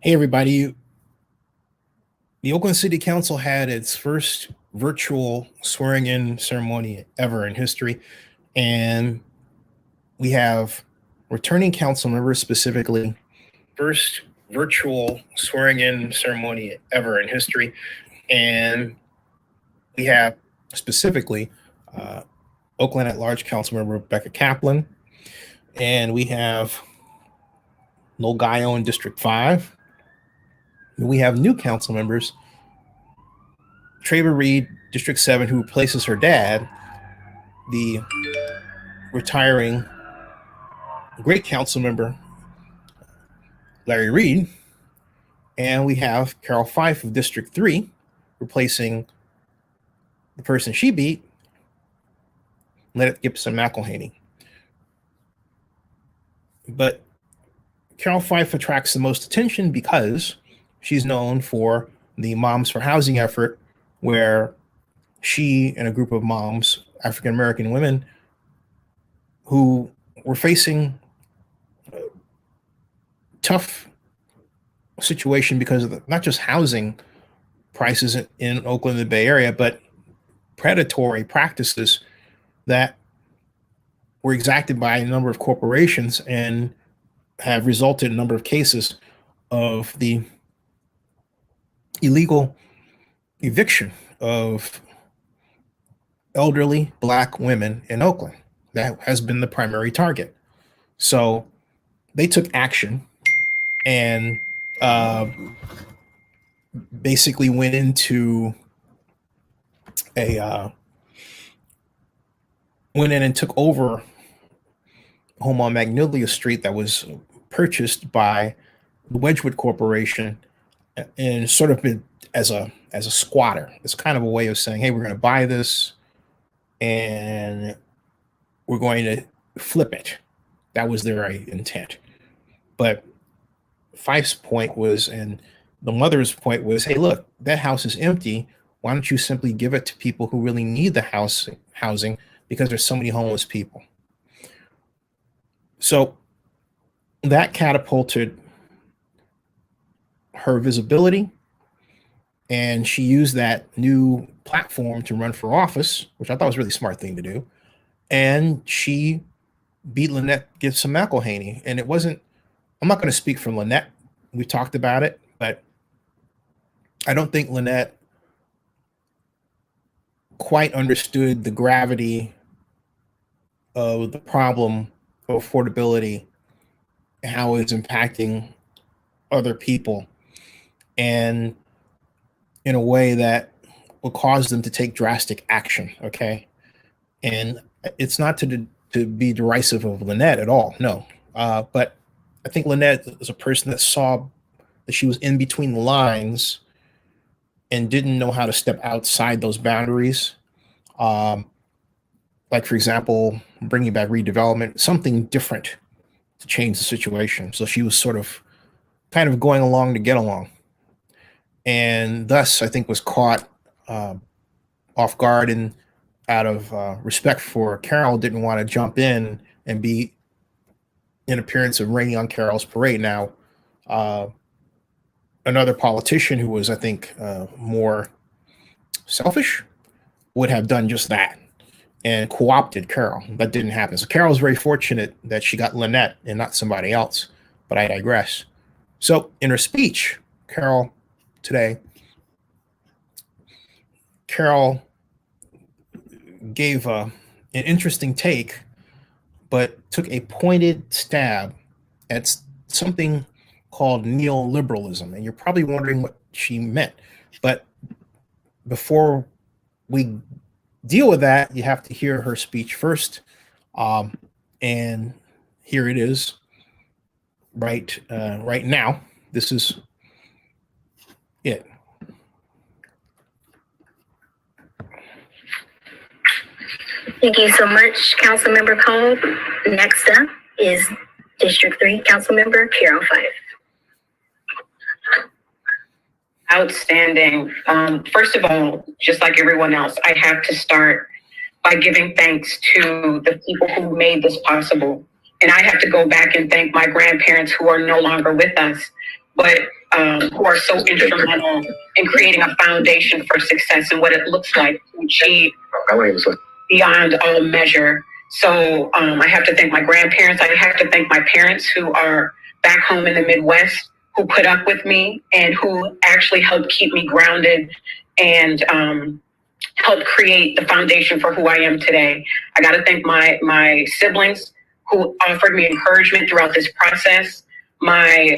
Hey, everybody. The Oakland City Council had its first virtual swearing in ceremony ever in history. And we have returning council members, specifically, first virtual swearing in ceremony ever in history. And we have specifically Oakland at Large Council Member Rebecca Kaplan. And we have Noel Gaio in District 5. We have new council members, Traver Reed, District 7, who replaces her dad, the retiring great council member, Larry Reed. And we have Carroll Fife of District 3, replacing the person she beat, Lynette Gibson McElhaney. But Carroll Fife attracts the most attention because she's known for the Moms for Housing effort, where she and a group of moms, African-American women, who were facing a tough situation because of not just housing prices in Oakland and the Bay Area, but predatory practices that were exacted by a number of corporations and have resulted in a number of cases of the illegal eviction of elderly Black women in Oakland. That has been the primary target. So they took action and basically went in and took over a home on Magnolia Street that was purchased by the Wedgwood Corporation, and sort of been as a squatter. It's kind of a way of saying, hey, we're going to buy this and we're going to flip it. That was their intent. But Fife's point was, and the mother's point was, hey, look, that house is empty. Why don't you simply give it to people who really need the housing, because there's so many homeless people. So that catapulted her visibility, and she used that new platform to run for office, which I thought was a really smart thing to do. And she beat Lynette Gibson McElhaney. And it wasn't, I'm not going to speak for Lynette. We talked about it, but I don't think Lynette quite understood the gravity of the problem of affordability, how it's impacting other people, and in a way that will cause them to take drastic action. Okay. And it's not to be derisive of Lynette at all. No. But I think Lynette is a person that saw that she was in between the lines and didn't know how to step outside those boundaries. Like, for example, bringing back redevelopment, something different to change the situation. So she was sort of kind of going along to get along. And thus, I think, was caught off guard, and out of respect for Carroll, didn't want to jump in and be in appearance of raining on Carroll's parade. Now, another politician who was, I think, more selfish would have done just that and co-opted Carroll. That didn't happen. So Carroll's very fortunate that she got Lynette and not somebody else, but I digress. So in her speech, Carroll gave an interesting take, but took a pointed stab at something called neoliberalism. And you're probably wondering what she meant. But before we deal with that, you have to hear her speech first. And here it is right now. This is it. Thank you so much, Councilmember Cole. Next up is District 3 Councilmember Carroll Fife. Outstanding. First of all, just like everyone else, I have to start by giving thanks to the people who made this possible. And I have to go back and thank my grandparents who are no longer with us. But who are so instrumental in creating a foundation for success and what it looks like to achieve beyond all measure. So I have to thank my grandparents. I have to thank my parents who are back home in the Midwest, who put up with me and who actually helped keep me grounded and helped create the foundation for who I am today. I got to thank my siblings who offered me encouragement throughout this process. My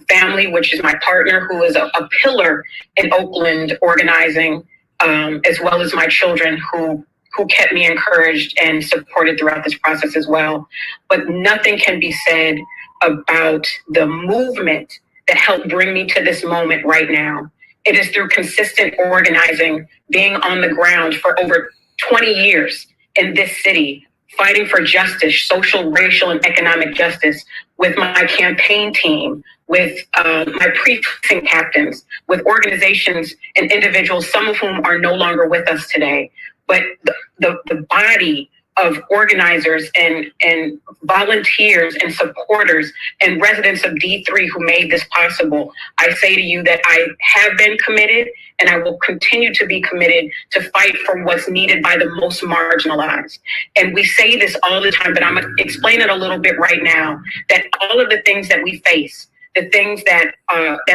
family, which is my partner, who is a pillar in Oakland organizing, as well as my children who kept me encouraged and supported throughout this process as well. But nothing can be said about the movement that helped bring me to this moment right now. It is through consistent organizing, being on the ground for over 20 years in this city, fighting for justice, social, racial, and economic justice with my campaign team, with my precinct captains, with organizations and individuals, some of whom are no longer with us today. But the body of organizers and volunteers and supporters and residents of D3 who made this possible, I say to you that I have been committed and I will continue to be committed to fight for what's needed by the most marginalized. And we say this all the time, but I'm going to explain it a little bit right now, that all of the things that we face, the things that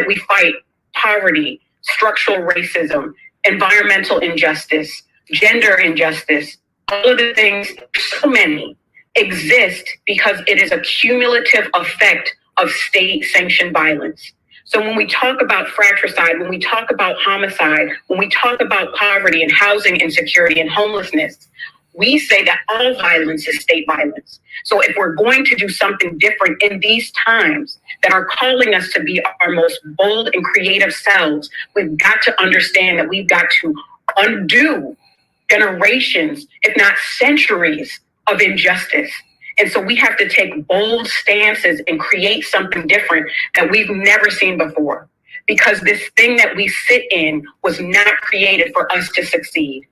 we fight, poverty, structural racism, environmental injustice, gender injustice, all of the things, so many, exist because it is a cumulative effect of state-sanctioned violence. So when we talk about fratricide, when we talk about homicide, when we talk about poverty and housing insecurity and homelessness, we say that all violence is state violence. So if we're going to do something different in these times that are calling us to be our most bold and creative selves, we've got to understand that we've got to undo generations, if not centuries, of injustice. And so we have to take bold stances and create something different that we've never seen before. Because this thing that we sit in was not created for us to succeed.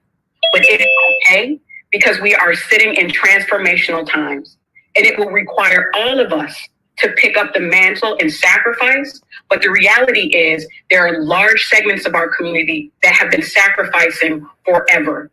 But it is okay because we are sitting in transformational times. And it will require all of us to pick up the mantle and sacrifice. But the reality is there are large segments of our community that have been sacrificing forever.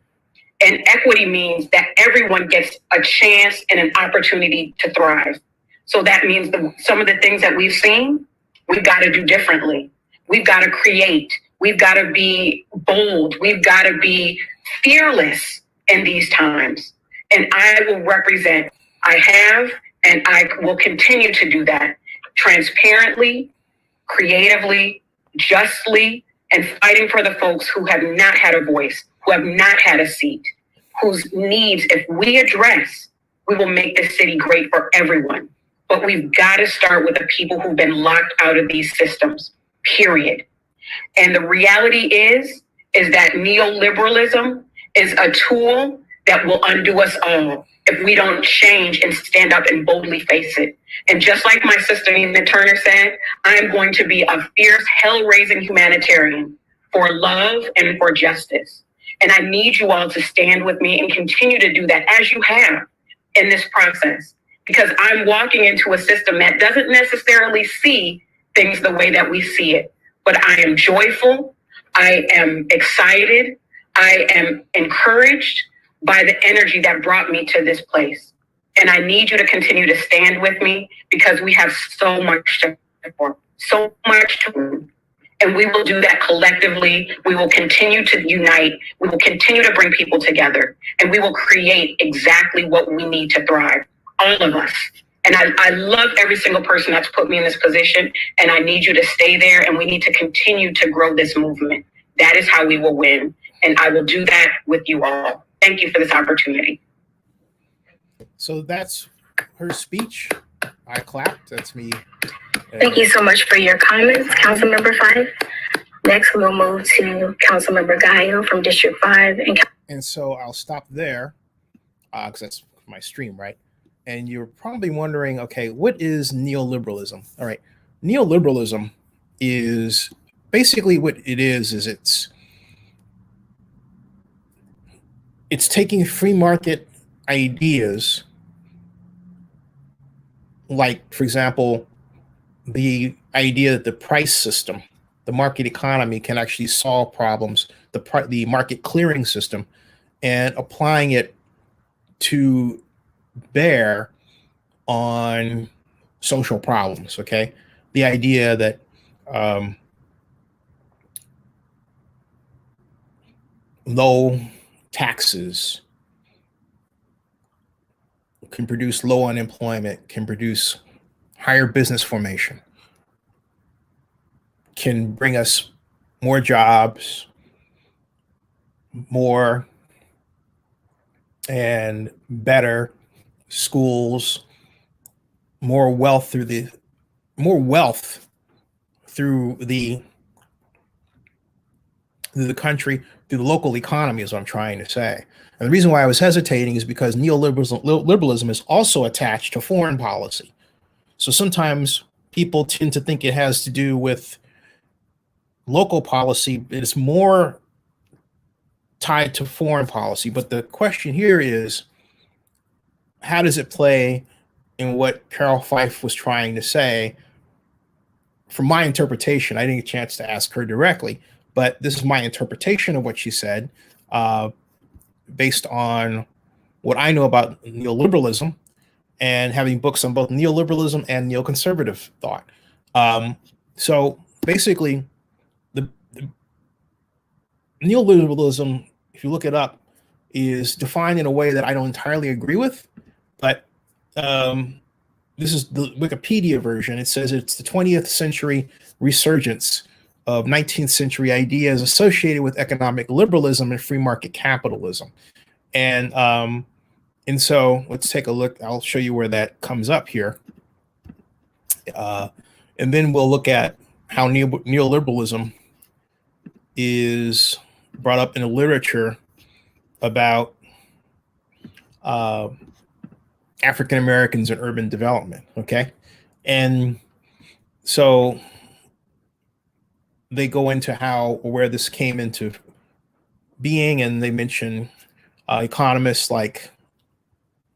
And equity means that everyone gets a chance and an opportunity to thrive. So that means some of the things that we've seen, we've got to do differently. We've got to create. We've got to be bold. We've got to be fearless in these times. And I will represent, I have, and I will continue to do that transparently, creatively, justly, and fighting for the folks who have not had a voice, who have not had a seat, whose needs, if we address, we will make this city great for everyone. But we've got to start with the people who've been locked out of these systems, period. And the reality is that neoliberalism is a tool that will undo us all if we don't change and stand up and boldly face it. And just like my sister Nina Turner said, I'm going to be a fierce, hell-raising humanitarian for love and for justice. And I need you all to stand with me and continue to do that as you have in this process, because I'm walking into a system that doesn't necessarily see things the way that we see it. But I am joyful. I am excited. I am encouraged by the energy that brought me to this place. And I need you to continue to stand with me because we have so much to for, so much to. And we will do that collectively. We will continue to unite. We will continue to bring people together. And we will create exactly what we need to thrive, all of us. And I love every single person that's put me in this position. And I need you to stay there. And we need to continue to grow this movement. That is how we will win. And I will do that with you all. Thank you for this opportunity. So that's her speech. I clapped. That's me. Thank you so much for your comments, Councilmember Fife. Next, we'll move to Councilmember Gallo from District 5. And so I'll stop there because that's my stream, right? And you're probably wondering, okay, what is neoliberalism? All right. Neoliberalism is basically what it is it's taking free market ideas, like, for example, the idea that the price system, the market economy, can actually solve problems, the market clearing system, and applying it to bear on social problems. Okay, the idea that low taxes can produce low unemployment, can produce higher business formation, can bring us more jobs, more and better schools, more wealth through the country, through the local economy, is what I'm trying to say. And the reason why I was hesitating is because neoliberalism is also attached to foreign policy. So sometimes people tend to think it has to do with local policy. It's more tied to foreign policy. But the question here is, how does it play in what Carroll Fife was trying to say? From my interpretation, I didn't get a chance to ask her directly, but this is my interpretation of what she said, based on what I know about neoliberalism and having books on both neoliberalism and neoconservative thought. So basically, the neoliberalism, if you look it up, is defined in a way that I don't entirely agree with, but this is the Wikipedia version. It says it's the 20th century resurgence of 19th century ideas associated with economic liberalism and free market capitalism. And so let's take a look. I'll show you where that comes up here. And then we'll look at how neoliberalism is brought up in the literature about African Americans and urban development. Okay. And so they go into how or where this came into being, and they mention economists like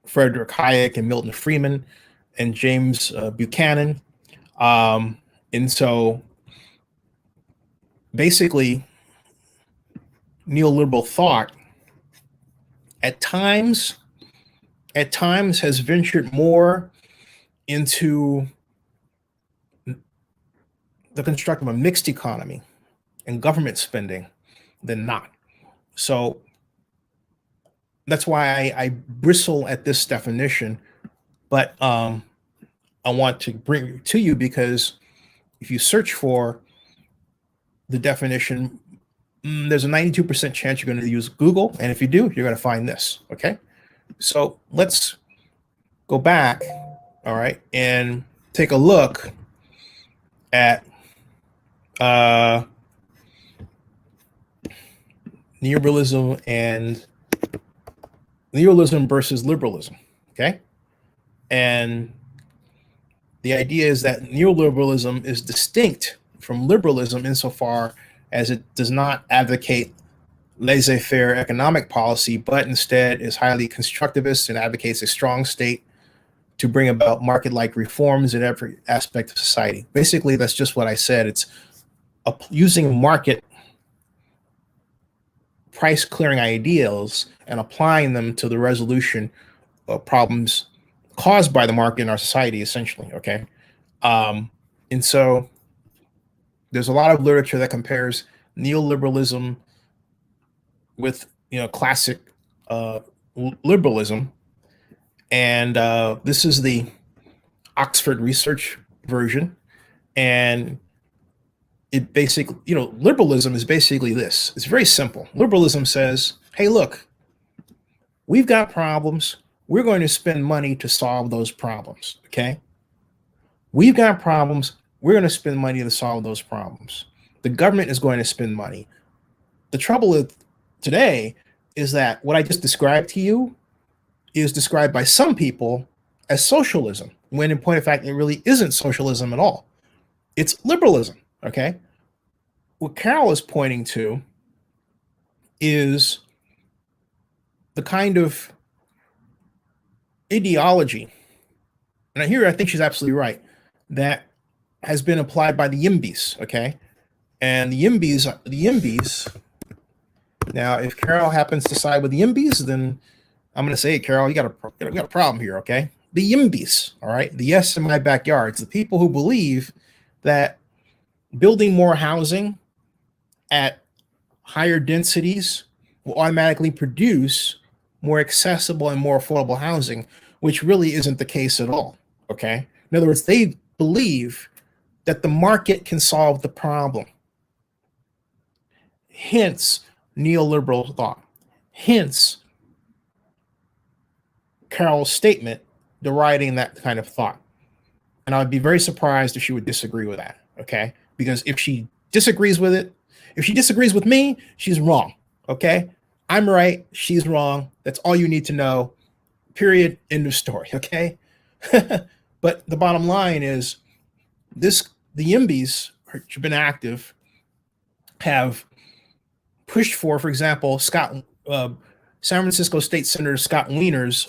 Frederick Hayek and Milton Friedman and James Buchanan. And so basically, neoliberal thought at times has ventured more into the construct of a mixed economy and government spending than not. So that's why I bristle at this definition, but I want to bring it to you because if you search for the definition, there's a 92% chance you're going to use Google, and if you do, you're going to find this. Okay, so let's go back, all right, and take a look at neoliberalism versus liberalism. Okay, and the idea is that neoliberalism is distinct from liberalism insofar as it does not advocate laissez-faire economic policy, but instead is highly constructivist and advocates a strong state to bring about market-like reforms in every aspect of society. Basically, that's just what I said. It's using market price clearing ideals and applying them to the resolution of problems caused by the market in our society, essentially. Okay. And so there's a lot of literature that compares neoliberalism with, classic liberalism. And this is the Oxford Research version. And it basically, liberalism is basically this. It's very simple. Liberalism says, hey, look, we've got problems. We're going to spend money to solve those problems. Okay. We've got problems. We're going to spend money to solve those problems. The government is going to spend money. The trouble with today is that what I just described to you is described by some people as socialism, when in point of fact, it really isn't socialism at all. It's liberalism. Okay. What Carroll is pointing to is the kind of ideology, and here I think she's absolutely right, that has been applied by the YIMBYs, okay? And the YIMBYs, now if Carroll happens to side with the YIMBYs, then I'm going to say, Carroll, you got a problem here, okay? The YIMBYs, all right? The yes in my backyard. It's the people who believe that building more housing at higher densities will automatically produce more accessible and more affordable housing, which really isn't the case at all, okay? In other words, they believe that the market can solve the problem. Hence, neoliberal thought. Hence, Carroll's statement deriding that kind of thought. And I'd be very surprised if she would disagree with that, okay? Because if she disagrees with it, if she disagrees with me, she's wrong, okay? I'm right, she's wrong. That's all you need to know. Period. End of story, okay? But the bottom line is the YIMBYs, which have been active, have pushed for example, San Francisco State Senator Scott Wiener's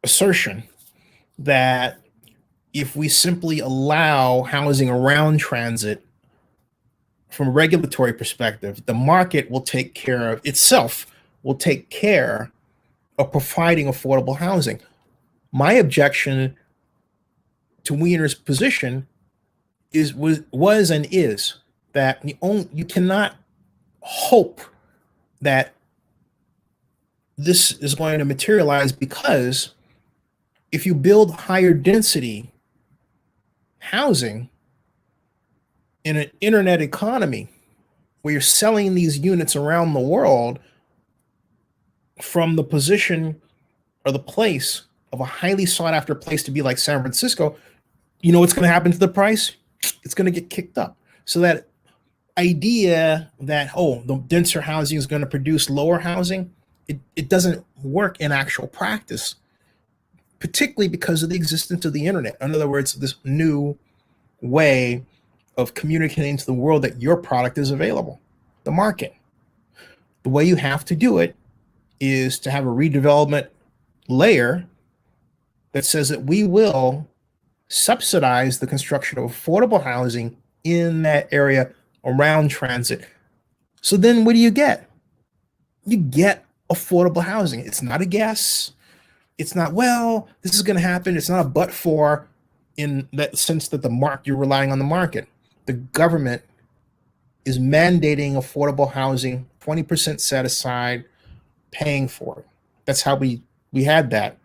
assertion that if we simply allow housing around transit from a regulatory perspective, the market will take care of itself, will take care of providing affordable housing. My objection to Wiener's position was and is that you cannot hope that this is going to materialize, because if you build higher density housing in an internet economy where you're selling these units around the world from the position or the place of a highly sought after place to be like San Francisco, you know what's going to happen to the price? It's going to get kicked up. So that idea that, oh, the denser housing is going to produce lower housing, it doesn't work in actual practice, particularly because of the existence of the internet. In other words, this new way of communicating to the world that your product is available, the market. The way you have to do it is to have a redevelopment layer that says that we will subsidize the construction of affordable housing in that area around transit. So then what do you get? You get affordable housing. It's not a guess. It's not, well, this is going to happen. It's not a but for, in that sense that you're relying on the market. The government is mandating affordable housing, 20% set aside, paying for it. That's how we had that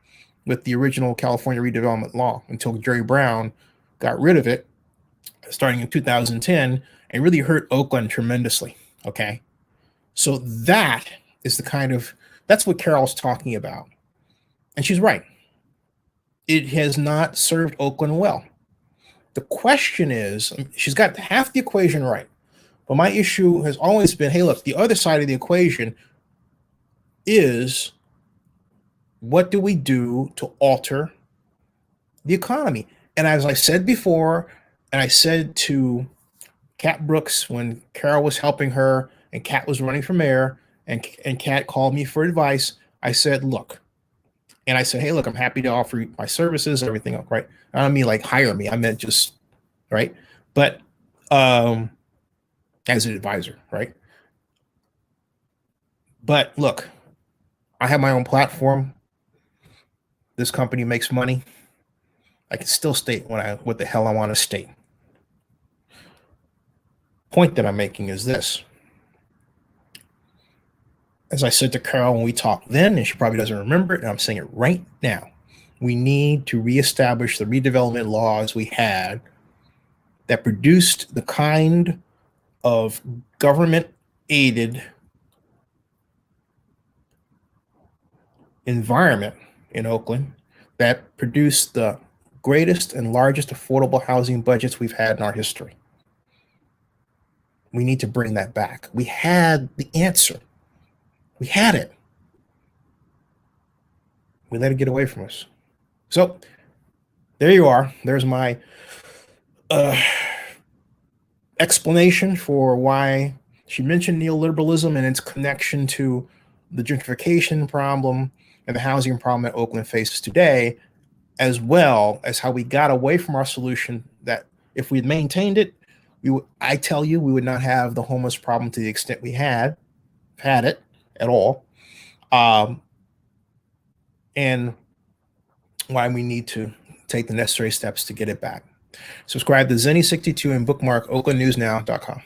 with the original California redevelopment law until Jerry Brown got rid of it starting in 2010 and really hurt Oakland tremendously, okay? So that is that's what Carroll's talking about. And she's right. It has not served Oakland well. The question is, she's got half the equation right. But my issue has always been, hey, look, the other side of the equation is, what do we do to alter the economy? And as I said before, and I said to Kat Brooks when Carroll was helping her and Kat was running for mayor, and Kat called me for advice, I said, look, and I said, hey, look, I'm happy to offer you my services, everything else, right? I don't mean like hire me. I meant just, right? But as an advisor, right? But look, I have my own platform. This company makes money. I can still state what the hell I want to state. Point that I'm making is this. As I said to Carol when we talked then, and she probably doesn't remember it, and I'm saying it right now, we need to reestablish the redevelopment laws we had that produced the kind of government-aided environment in Oakland that produced the greatest and largest affordable housing budgets we've had in our history. We need to bring that back. We had the answer. We had it. We let it get away from us. So there you are. There's my explanation for why she mentioned neoliberalism and its connection to the gentrification problem and the housing problem that Oakland faces today, as well as how we got away from our solution that if we'd maintained it, I tell you, we would not have the homeless problem to the extent we had it at all. And why we need to take the necessary steps to get it back. Subscribe to Zenny62 and bookmark oaklandnewsnow.com.